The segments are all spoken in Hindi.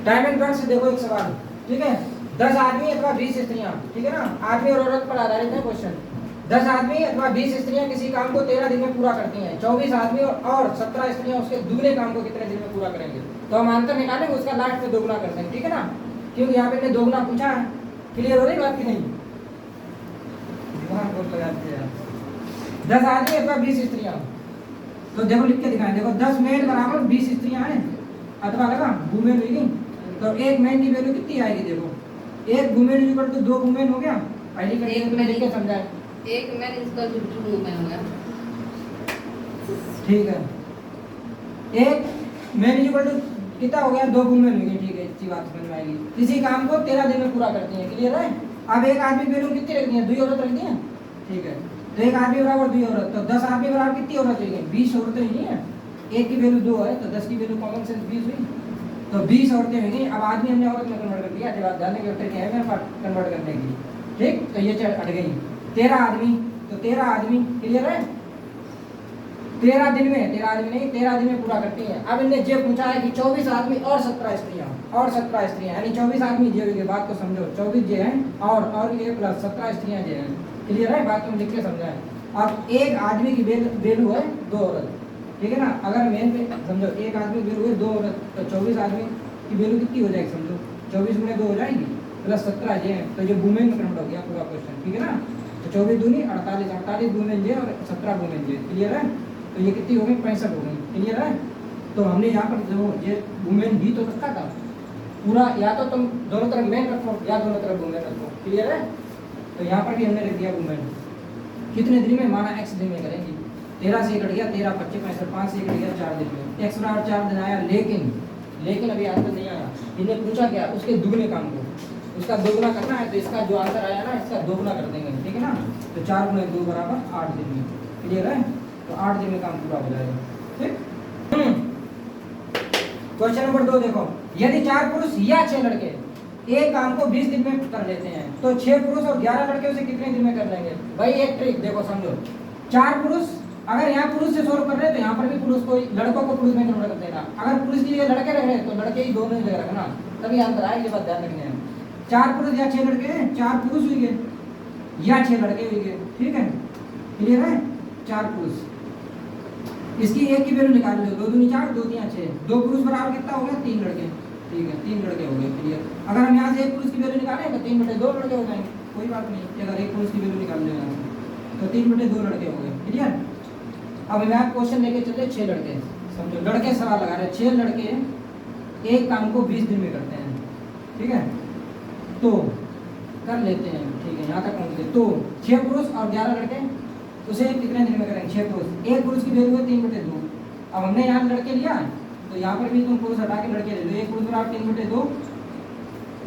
टाइम एंड वर्क से देखो एक सवाल, ठीक है। 10 आदमी अथवा 20 स्त्रियां, ठीक है ना, आदमी और औरत पर आधारित है क्वेश्चन। 10 आदमी अथवा 20 स्त्रियां किसी काम को 13 दिन में पूरा करती हैं। 24 आदमी और 17 स्त्रियां उसके दुगने काम को कितने दिन में पूरा करेंगे? तो हम आंसर निकालेंगे, उसका लास्ट में दोगुना कर देंगे, ठीक है ना, क्योंकि यहाँ पे दोगुना पूछा है। क्लियर हो रही बात की नहीं? 10 आदमी अथवा 20 स्त्रियां, तो देखो लिख के दिखाएं। देखो 10 मेड बराबर 20 स्त्रियां हैं, अथवा लगा वुमेन हुई, तो एक मैन की वैल्यू कितनी आएगी? देखो एक वुमेन इक्वल टू 2 वुमेन हो गया। पहली कंडीशन में लिख के समझाएं। एक मैन इक्वल टू 2 वुमेन हो गया, ठीक है। एक मैन इक्वल टू कितना हो गया? 2 वुमेन हो गई, ठीक है, इसी बात समझ में आएगी। किसी काम को 13 दिन में पूरा करती हैं। क्लियर है? अब एक आदमी वैल्यू कितनी रख दी है? 2 औरत रख दी है, ठीक है। तो एक आदमी बराबर 2 औरत, तो 10 आदमी बराबर कितनी औरत हुई? 20 औरतें हुई हैं। एक की वैल्यू 2 है, तो 10 की वैल्यू कॉमन सेंस 20 हुई, तो 20 औरतें हुई। अब आदमी हमने औरत में कन्वर्ट कर दिया, जब ध्यान के वेक्टर के है मेरे पास कन्वर्ट करने की, ठीक। तो ये हट गई 13 आदमी, तो 13 आदमी, क्लियर है, 13 दिन में, 13 आदमी नहीं, 13 दिन में पूरा करती हैं। अब इनने ये पूछा है कि 24 आदमी और 17 स्त्रियां, और 17 स्त्रियां, यानी 24 आदमी जे हुए, बात को समझो, 24 जे हैं और ये प्लस 17 स्त्रियां जे हैं। क्लियर है? बात को लिख के समझाएं। अब एक आदमी की वैल्यू है 2 औरत, ठीक है ना। अगर मेन पे समझो एक आदमी की वैल्यू है 2 औरत, तो 24 आदमी की वैल्यू कितनी हो जाएगी? समझो 24 में 2 हो जाएगी, प्लस 17 जे हैं, तो ये वुमेन में कन्वर्ट हो गया पूरा क्वेश्चन, ठीक है ना। तो 24 दूनी 48, 48 वुमेन जे और 17 वुमेन जे। क्लियर है? तो ये कितनी हो गई? 65 हो गई। क्लियर है? तो हमने यहाँ पर जो ये वुमेन ही तो रखा था पूरा, या तो तुम दोनों तरफ मेन रखो या दोनों तरफ वुमेन रखो। क्लियर है? तो यहाँ पर भी हमने रख दिया वुमेन। कितने दिन में? माना x दिन में करेंगे, 13 से कट गया 13, 25, 65, 5 से कट गया 4 दिन में, x बराबर 4 दिन आया। लेकिन अभी आंसर नहीं आया। इन्हें पूछा क्या? उसके दुगने काम को, उसका दोगुना करना है, तो इसका जो आंसर आया ना, इसका दोगुना कर देंगे, ठीक है ना। तो 4 गुणे 2 बराबर 8 दिन में। क्लियर है? तो 8 दिन में काम पूरा हो जाएगा, ठीक। क्वेश्चन नंबर 2 देखो, यदि 4 पुरुष या 6 लड़के एक काम को 20 दिन में कर लेते हैं, तो 6 पुरुष और 11 लड़के उसे कितने दिन में कर लेंगे? भाई एक ट्रिक देखो, समझो। 4 पुरुष, अगर यहाँ पुरुष से सॉल्व कर रहे हैं तो यहाँ पर भी पुरुष को, लड़कों को पुरुष में कन्वर्ट कर देना। अगर पुरुष की जगह लड़के रख रहे हैं तो लड़के ही दोनों जगह रखना, तभी आंसर आएगा। ये बात ध्यान रखनी है। 4 पुरुष या 6 लड़के हैं, 4 पुरुष हुई गए या 6 लड़के हुई गए, ठीक है। क्लियर है? 4 पुरुष, इसकी एक की वैल्यू निकाल लो, 2 दूनी 4, 2 3 6, 2 पुरुष बराबर कितना हो गया? 3 लड़के, ठीक है, 3 लड़के हो गए। क्लियर? अगर हम यहाँ से एक पुरुष की वैल्यू निकालें तो 3/2 लड़के हो जाएंगे, कोई बात नहीं। अगर एक पुरुष की वैल्यू निकाल लें तो 3/2 लड़के हो गए। क्लियर? अब मैं क्वेश्चन लेके चलते 6 लड़के, समझो लड़के सवाल लगा रहे हैं। 6 लड़के एक काम को 20 दिन में करते हैं, ठीक है, तो कर लेते हैं, ठीक है, यहाँ तक पहुँच गए। तो 6 पुरुष और 11 लड़के उसे कितने दिन में करेंगे? 6 पुरुष, एक पुरुष की वैल्यू है 3/2। अब हमने यहाँ लड़के लिया, तो यहाँ पर भी तुम पुरुष हटा के लड़के ले लो। एक पुरुष बराबर 3/2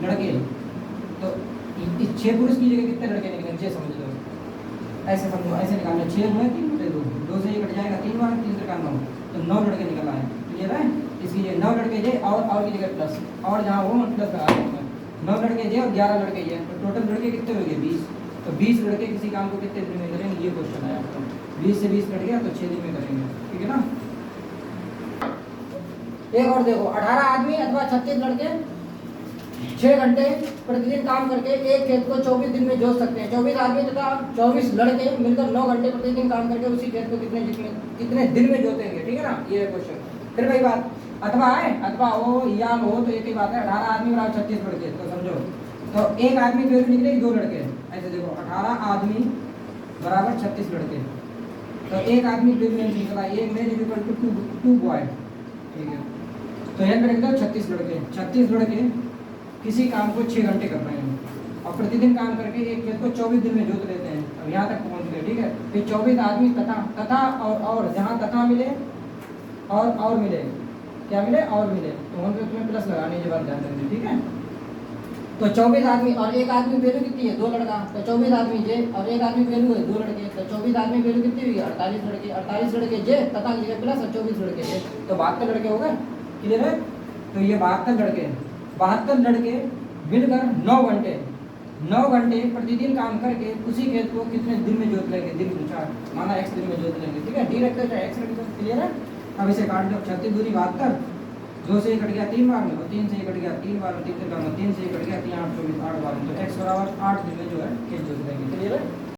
लड़के, तो 6 पुरुष की जगह कितने लड़के निकलेंगे? 6 समझ लो, ऐसे समझो, ऐसे निकालना। 6 गुणे 3/2, 2 से ये कट जाएगा 3 बार, 3 का 9, तो 9 लड़के निकल आए। क्लियर है? इसकी जगह 9 लड़के जे और की जगह प्लस, और जहाँ हो प्लस लगा देंगे। 9 लड़के जे और 11 लड़के ये, तो टोटल लड़के कितने हो गए? 20। तो 20 लड़के किसी काम को कितने दिन में करेंगे? ये क्वेश्चन आया आपको। 20 से 20 कट गया तो 6 दिन में करेंगे, ठीक है ना। एक और देखो, 18 आदमी अथवा 36 लड़के 6 घंटे प्रतिदिन काम करके एक खेत को 24 दिन में जोत सकते हैं। 24 आदमी तथा 24 लड़के मिलकर 9 घंटे प्रतिदिन काम करके उसी खेत को कितने दिन में जोतेंगे, ठीक है ना। ये क्वेश्चन। फिर वही बात, अथवा है, अथवा हो या हो तो एक ही बात है। 18 आदमी बराबर 36 लड़के, तो समझो, तो एक आदमी की वैल्यू निकलेगी 2 लड़के। ऐसे देखो, 18 आदमी बराबर 36 लड़के, तो एक आदमी की वैल्यू निकला, एक मेन इक्वल टू 2 बॉय, ठीक है। तो यहाँ पर एकदम 36 लड़के, 36 लड़के किसी काम को 6 घंटे कर रहे हैं और प्रतिदिन काम करके एक खेत को 24 दिन में जोत लेते हैं। अब यहाँ तक पहुँच गए, ठीक है। फिर 24 आदमी तथा और जहाँ तथा मिले और मिले, क्या मिले? और मिले, तो वहाँ पे तुम्हें प्लस लगाने के बाद ध्यान रखना, ठीक है। तो 24 आदमी और एक आदमी वैल्यू कितनी है? 2 लड़का, तो 24 आदमी जे और एक आदमी वैल्यू है 2 लड़के, तो 24 आदमी वैल्यू कितनी हुई? 48 लड़के, 48 लड़के जे तथा की जगह प्लस 24 लड़के जे, तो 72 लड़के हो गए। क्लियर है? तो ये 72 लड़के मिलकर 9 घंटे प्रतिदिन काम करके उसी खेत को कितने दिन में जोत लेंगे? दिन पूछा, माना x दिन में जोत लेंगे, ठीक है। डी रखते चाहे x रखते। क्लियर है? अब इसे काट दो, 36 दूनी 72, 2 से ये कट गया 3 बार में, और 3 से ये कट गया 3 बार में, 3 से 3 से ये कट गया 3 8 24 8 बार में, तो x बराबर 8 दिन में जो है कैंसिल हो जाएंगे। क्लियर है?